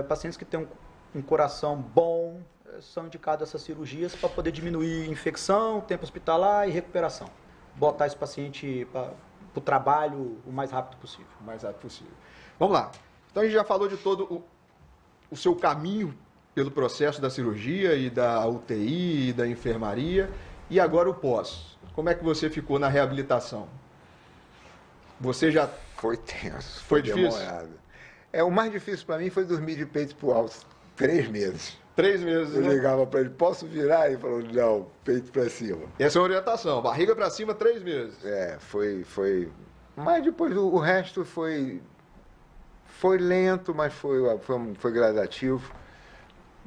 Pacientes que têm um coração bom, são indicadas essas cirurgias para poder diminuir infecção, tempo hospitalar e recuperação. botar esse paciente para o trabalho o mais rápido possível. O mais rápido possível. Vamos lá. Então a gente já falou de todo o seu caminho pelo processo da cirurgia e da UTI e da enfermaria. E agora o pós. Como é que você ficou na reabilitação? Você já... Foi tenso. Foi difícil? Demorado. O mais difícil para mim foi dormir de peito pro alto. 3 meses. 3 meses, Eu né? ligava para ele, posso virar? Ele falou, não, peito para cima. Essa é a orientação. Barriga para cima, 3 meses. Foi... Mas depois o resto foi lento, mas foi gradativo.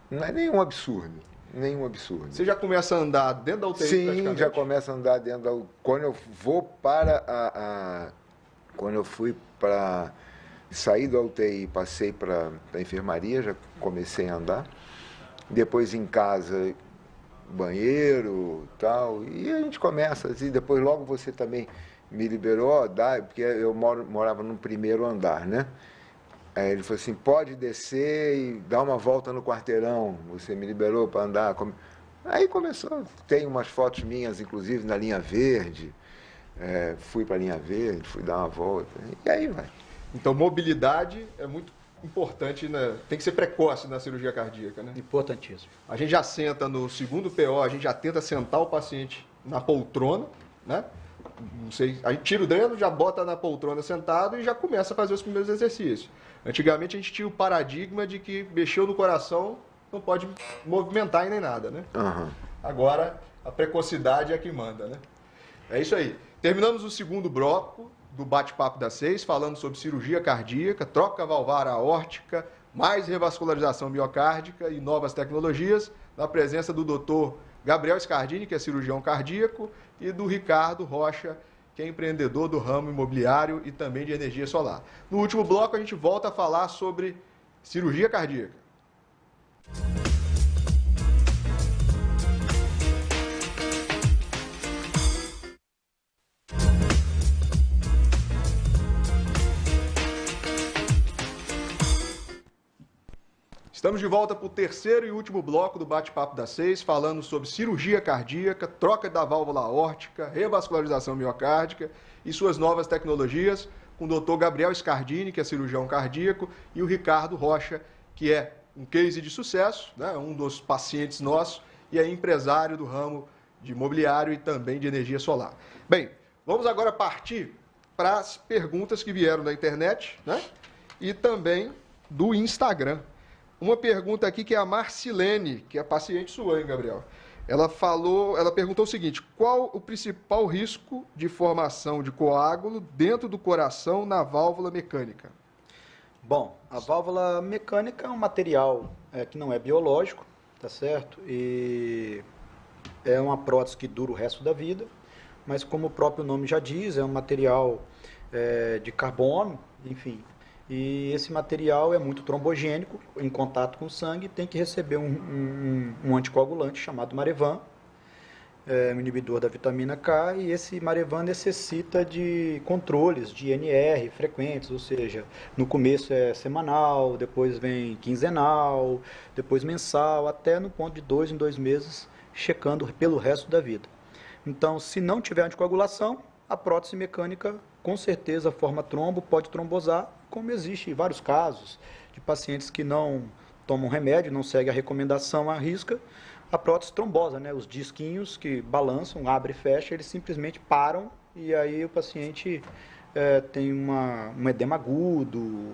Não é nenhum absurdo. Nenhum absurdo. Você já começa a andar dentro da UTI? Sim, praticamente? já começa a andar dentro da... Quando eu vou Quando eu fui para sair da UTI e passei para a enfermaria, já comecei a andar. Depois em casa, banheiro tal. E a gente começa, assim, depois logo você também me liberou, porque eu morava no primeiro andar, né? Aí ele falou assim, pode descer e dar uma volta no quarteirão, você me liberou para andar. Aí começou, tem umas fotos minhas, inclusive, na linha verde, fui para a linha verde, fui dar uma volta, e aí vai. Então, mobilidade é muito importante, né? Tem que ser precoce na cirurgia cardíaca, né? Importantíssimo. A gente já senta no segundo PO, a gente já tenta sentar o paciente na poltrona, né? Não sei, a gente tira o dreno, já bota na poltrona sentado e já começa a fazer os primeiros exercícios. Antigamente a gente tinha o paradigma de que mexeu no coração, não pode movimentar e nem nada, né? Uhum. Agora a precocidade é a que manda, né? É isso aí. Terminamos o segundo bloco do Bate-Papo das 6, falando sobre cirurgia cardíaca, troca valvar aórtica, mais revascularização miocárdica e novas tecnologias, na presença do Dr. Gabriel Scardini, que é cirurgião cardíaco, e do Ricardo Rocha, que é empreendedor do ramo imobiliário e também de energia solar. No último bloco, a gente volta a falar sobre cirurgia cardíaca. Estamos de volta para o terceiro e último bloco do Bate-Papo das 6, falando sobre cirurgia cardíaca, troca da válvula aórtica, revascularização miocárdica e suas novas tecnologias, com o Dr. Gabriel Scardini, que é cirurgião cardíaco, e o Ricardo Rocha, que é um case de sucesso, né, um dos pacientes nossos, e é empresário do ramo de imobiliário e também de energia solar. Bem, vamos agora partir para as perguntas que vieram da internet, né, e também do Instagram. Uma pergunta aqui que é a Marcilene, que é paciente sua, hein, Gabriel? Ela perguntou o seguinte: qual o principal risco de formação de coágulo dentro do coração na válvula mecânica? Bom, a válvula mecânica é um material que não é biológico, tá certo? E é uma prótese que dura o resto da vida, mas como o próprio nome já diz, é um material de carbono, enfim. E esse material é muito trombogênico, em contato com o sangue, tem que receber um anticoagulante chamado Marevan, um inibidor da vitamina K, e esse Marevan necessita de controles de INR frequentes, ou seja, no começo é semanal, depois vem quinzenal, depois mensal, até no ponto de 2 em 2 meses, checando pelo resto da vida. Então, se não tiver anticoagulação, a prótese mecânica com certeza forma trombo, pode trombosar, como existe vários casos de pacientes que não tomam remédio, não seguem a recomendação à risca, a prótese trombosa, né? Os disquinhos que balançam, abre e fecha, eles simplesmente param e aí o paciente tem um edema agudo,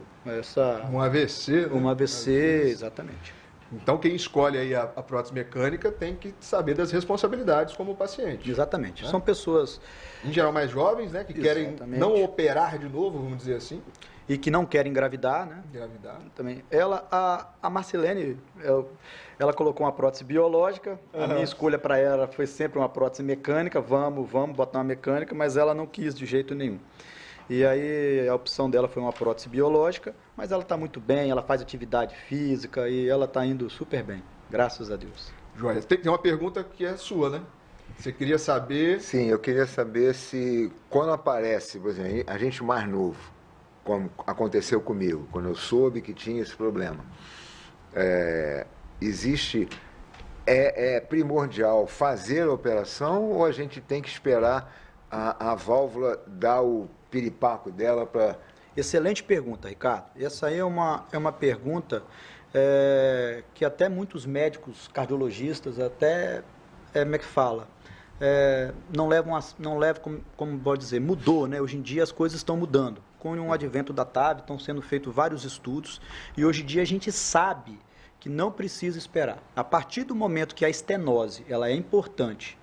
Um AVC, né? Um AVC, exatamente. Então, quem escolhe aí a prótese mecânica tem que saber das responsabilidades como paciente. Exatamente. Né? São pessoas... Em geral, mais jovens, né? Que querem não operar de novo, vamos dizer assim. E que não querem engravidar, né? Engravidar. Também. A Marcelene, ela colocou uma prótese biológica. A minha escolha para ela foi sempre uma prótese mecânica. Vamos botar uma mecânica, mas ela não quis de jeito nenhum. E aí a opção dela foi uma prótese biológica, mas ela está muito bem, ela faz atividade física e ela está indo super bem, graças a Deus. Joia. Tem uma pergunta que é sua, né? Você queria saber... Sim, eu queria saber se quando aparece, por exemplo, a gente mais novo, como aconteceu comigo, quando eu soube que tinha esse problema, é primordial fazer a operação ou a gente tem que esperar a válvula dá o piripaco dela para... Excelente pergunta, Ricardo. Essa aí é uma pergunta que até muitos médicos cardiologistas, até, como é que fala? Não levam, como pode dizer, mudou, né? Hoje em dia as coisas estão mudando. Com o advento da TAV, estão sendo feitos vários estudos e hoje em dia a gente sabe que não precisa esperar. A partir do momento que a estenose ela é importante,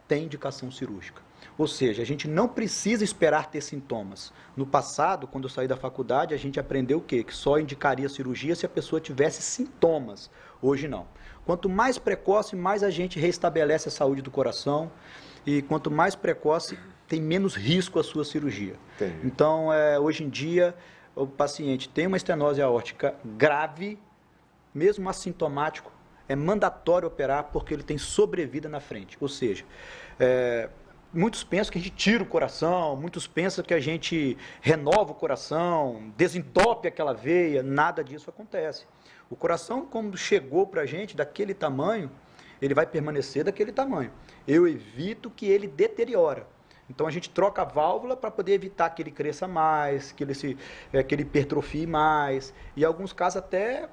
tem indicação cirúrgica. Ou seja, a gente não precisa esperar ter sintomas. No passado, quando eu saí da faculdade, a gente aprendeu o quê? Que só indicaria cirurgia se a pessoa tivesse sintomas. Hoje não. Quanto mais precoce, mais a gente restabelece a saúde do coração e quanto mais precoce, tem menos risco a sua cirurgia. Entendi. Então, hoje em dia, o paciente tem uma estenose aórtica grave, mesmo assintomático, é mandatório operar porque ele tem sobrevida na frente. Ou seja, muitos pensam que a gente tira o coração, muitos pensam que a gente renova o coração, desentope aquela veia, nada disso acontece. O coração, quando chegou para a gente daquele tamanho, ele vai permanecer daquele tamanho. Eu evito que ele deteriore. Então a gente troca a válvula para poder evitar que ele cresça mais, que ele hipertrofie mais, e em alguns casos até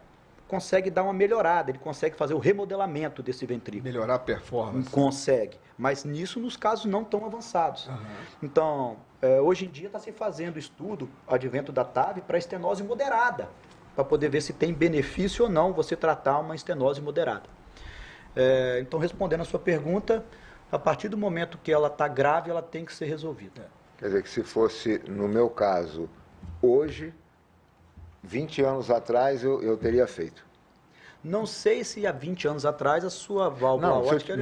consegue dar uma melhorada, ele consegue fazer o remodelamento desse ventrículo. Melhorar a performance. Consegue, mas nisso nos casos não tão avançados. Uhum. Então, hoje em dia está se fazendo estudo, advento da TAV, para estenose moderada, para poder ver se tem benefício ou não você tratar uma estenose moderada. Então, respondendo a sua pergunta, a partir do momento que ela está grave, ela tem que ser resolvida. Quer dizer que se fosse, no meu caso, hoje, 20 anos atrás, eu teria feito. Não sei se há 20 anos atrás a sua válvula aórtica...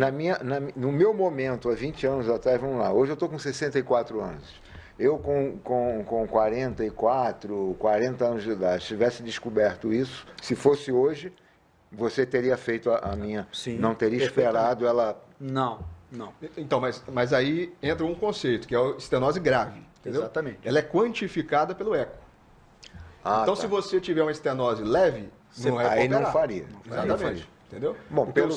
No meu momento, há 20 anos atrás, vamos lá, hoje eu estou com 64 anos. Eu com 44, 40 anos de idade, se tivesse descoberto isso, se fosse hoje, você teria feito a minha... Sim, não teria esperado ela... Não. Então, mas aí entra um conceito, que é a estenose grave, entendeu? Exatamente. Ela é quantificada pelo eco. Então, se você tiver uma estenose leve, não é aí não faria. Exatamente. Não faria. Entendeu? Bom, pelo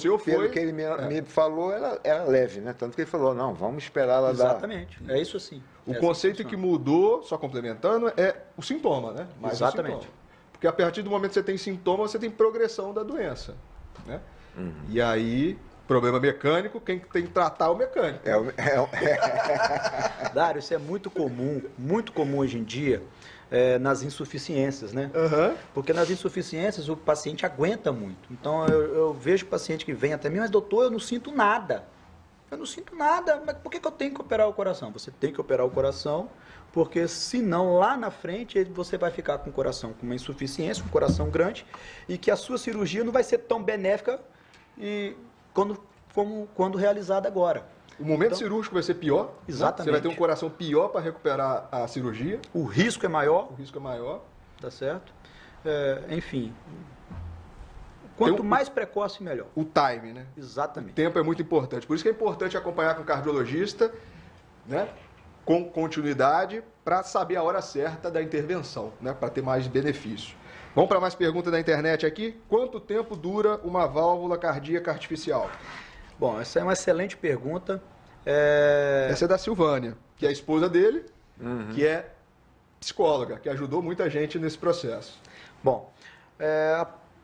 que ele me falou, era leve, né? Tanto que ele falou, não, vamos esperar ela dar... Exatamente. É isso assim. O conceito que mudou, só complementando, é o sintoma, né? Mais exatamente. O sintoma. Porque a partir do momento que você tem sintoma, você tem progressão da doença, né? Uhum. E aí... Problema mecânico, quem tem que tratar é o mecânico. Dário, isso é muito comum hoje em dia nas insuficiências, né? Uhum. Porque nas insuficiências o paciente aguenta muito. Então eu vejo paciente que vem até mim, mas doutor, eu não sinto nada. Eu não sinto nada, mas por que eu tenho que operar o coração? Você tem que operar o coração, porque senão lá na frente você vai ficar com o coração com uma insuficiência, um coração grande, e que a sua cirurgia não vai ser tão benéfica quando realizada agora. O momento cirúrgico vai ser pior. Exatamente. Né? Você vai ter um coração pior para recuperar a cirurgia. O risco é maior. Tá certo? Enfim. Quanto mais precoce, melhor. O time, né? Exatamente. O tempo é muito importante. Por isso que é importante acompanhar com o cardiologista, né? Com continuidade, para saber a hora certa da intervenção, né? Para ter mais benefício. Vamos para mais perguntas da internet aqui. Quanto tempo dura uma válvula cardíaca artificial? Bom, essa é uma excelente pergunta. Essa é da Silvânia, que é a esposa dele, que é psicóloga, que ajudou muita gente nesse processo. Bom,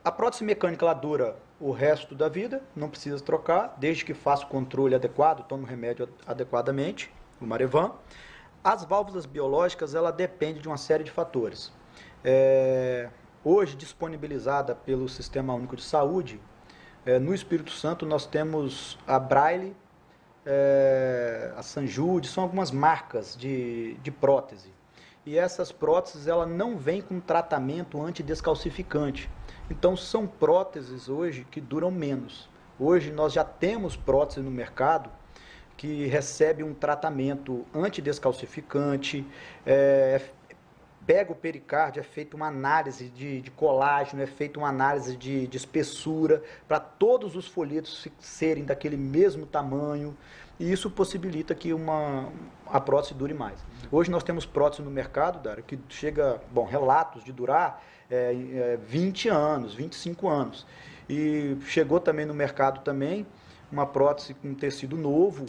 a prótese mecânica ela dura o resto da vida, não precisa trocar, desde que faça o controle adequado, tome o remédio adequadamente, o Marevan. As válvulas biológicas, ela depende de uma série de fatores. Hoje, disponibilizada pelo Sistema Único de Saúde, no Espírito Santo nós temos a Braille, a Sanjude, são algumas marcas de prótese. E essas próteses ela não vêm com tratamento antidescalcificante. Então são próteses hoje que duram menos. Hoje nós já temos prótese no mercado que recebe um tratamento antidescalcificante, pega o pericárdio, é feita uma análise de colágeno, é feita uma análise de espessura, para todos os folhetos serem daquele mesmo tamanho, e isso possibilita que a prótese dure mais. Hoje nós temos prótese no mercado, Dário, que chega, relatos de durar 20 anos, 25 anos. E chegou também no mercado também uma prótese com tecido novo,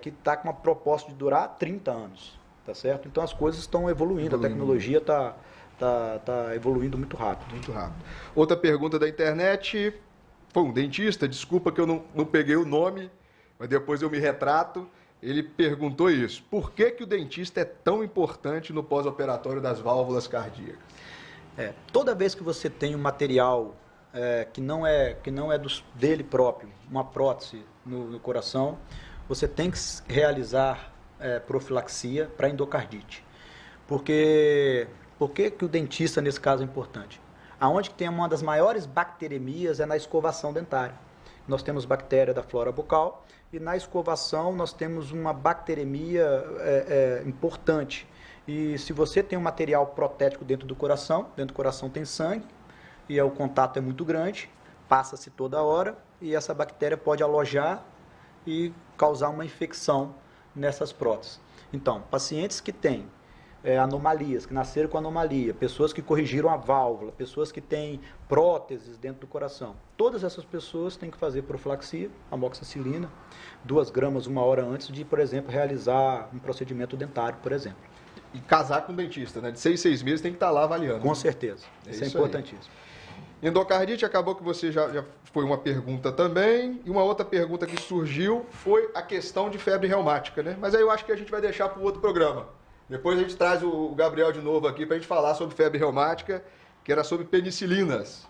que está com uma proposta de durar 30 anos, tá certo? Então as coisas estão evoluindo, a tecnologia está evoluindo muito rápido. Muito rápido. Outra pergunta da internet, foi um dentista, desculpa que eu não peguei o nome, mas depois eu me retrato. Ele perguntou isso: por que o dentista é tão importante no pós-operatório das válvulas cardíacas? Toda vez que você tem um material que não é dele próprio, uma prótese no coração, você tem que realizar profilaxia para endocardite. Por que o dentista, nesse caso, é importante? Aonde que tem uma das maiores bacteremias é na escovação dentária. Nós temos bactéria da flora bucal e na escovação nós temos uma bacteremia importante. E se você tem um material protético dentro do coração tem sangue e o contato é muito grande, passa-se toda hora e essa bactéria pode alojar e causar uma infecção nessas próteses. Então, pacientes que têm anomalias, que nasceram com anomalia, pessoas que corrigiram a válvula, pessoas que têm próteses dentro do coração. Todas essas pessoas têm que fazer profilaxia, amoxicilina, 2 gramas 1 hora antes de, por exemplo, realizar um procedimento dentário, por exemplo. E casar com o dentista, né? De 6 em 6 meses tem que estar lá avaliando. Com certeza. Isso é importantíssimo. Endocardite, acabou que você já foi uma pergunta também. E uma outra pergunta que surgiu foi a questão de febre reumática, né? Mas aí eu acho que a gente vai deixar para o outro programa. Depois a gente traz o Gabriel de novo aqui para a gente falar sobre febre reumática, que era sobre penicilinas.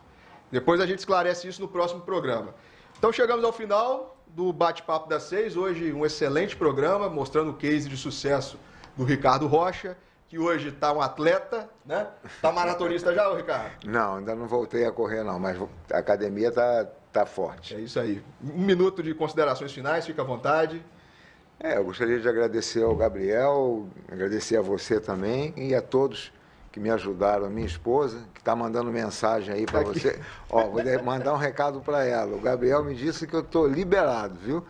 Depois a gente esclarece isso no próximo programa. Então chegamos ao final do Bate-Papo das 6. Hoje um excelente programa, mostrando o case de sucesso do Ricardo Rocha, que hoje está um atleta, né? Está maratonista já, Ricardo? Não, ainda não voltei a correr não, mas a academia tá forte. É isso aí. 1 minuto de considerações finais, fica à vontade. Eu gostaria de agradecer ao Gabriel, agradecer a você também e a todos que me ajudaram, a minha esposa, que está mandando mensagem aí para você. Vou mandar um recado para ela. O Gabriel me disse que eu estou liberado, viu?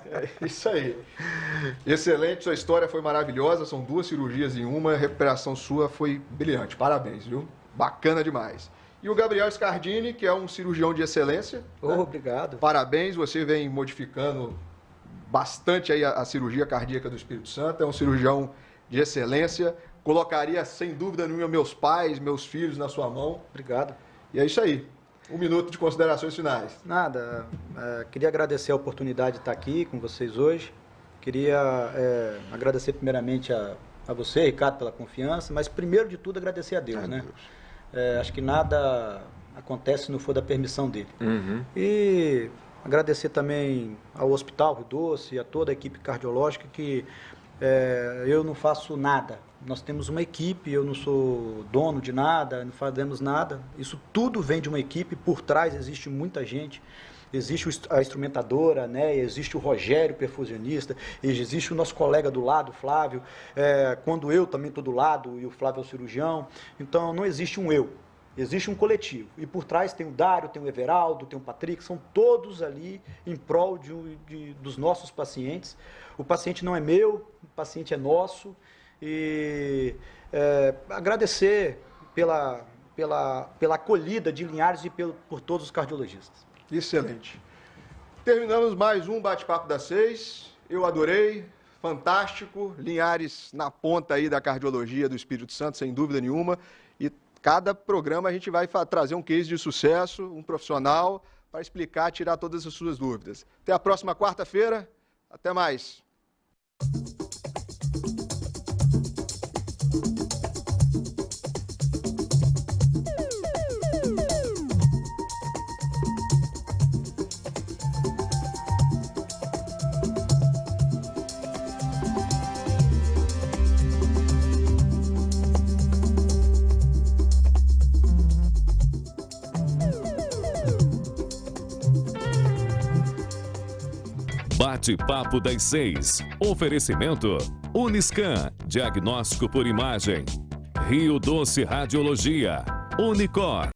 É isso aí. Excelente, sua história foi maravilhosa, são 2 cirurgias em uma, a recuperação sua foi brilhante, parabéns, viu? Bacana demais. E o Gabriel Scardini, que é um cirurgião de excelência. Obrigado. Parabéns, você vem modificando bastante aí a cirurgia cardíaca do Espírito Santo, é um cirurgião de excelência, colocaria sem dúvida nenhuma meus pais, meus filhos na sua mão. Obrigado. E é isso aí. 1 minuto de considerações finais. Nada, queria agradecer a oportunidade de estar aqui com vocês hoje. Queria agradecer primeiramente a você, Ricardo, pela confiança, mas primeiro de tudo agradecer a Deus, né? Acho que nada acontece se não for da permissão dele. Uhum. E agradecer também ao Hospital Rio Doce e a toda a equipe cardiológica que eu não faço nada. Nós temos uma equipe, eu não sou dono de nada, não fazemos nada. Isso tudo vem de uma equipe, por trás existe muita gente. Existe a instrumentadora, né? Existe o Rogério, perfusionista, existe o nosso colega do lado, o Flávio, quando eu também estou do lado e o Flávio é o cirurgião. Então não existe um eu, existe um coletivo. E por trás tem o Dário, tem o Everaldo, tem o Patrick, são todos ali em prol dos nossos pacientes. O paciente não é meu, o paciente é nosso. E agradecer pela acolhida de Linhares e por todos os cardiologistas. Excelente. Terminamos mais um Bate-Papo das 6. Eu adorei, fantástico. Linhares na ponta aí da cardiologia do Espírito Santo, sem dúvida nenhuma. E cada programa a gente vai trazer um case de sucesso, um profissional, para explicar, tirar todas as suas dúvidas. Até a próxima quarta-feira. Até mais. Bate-Papo das 6. Oferecimento Uniscan, diagnóstico por imagem. Rio Doce Radiologia. Unicor.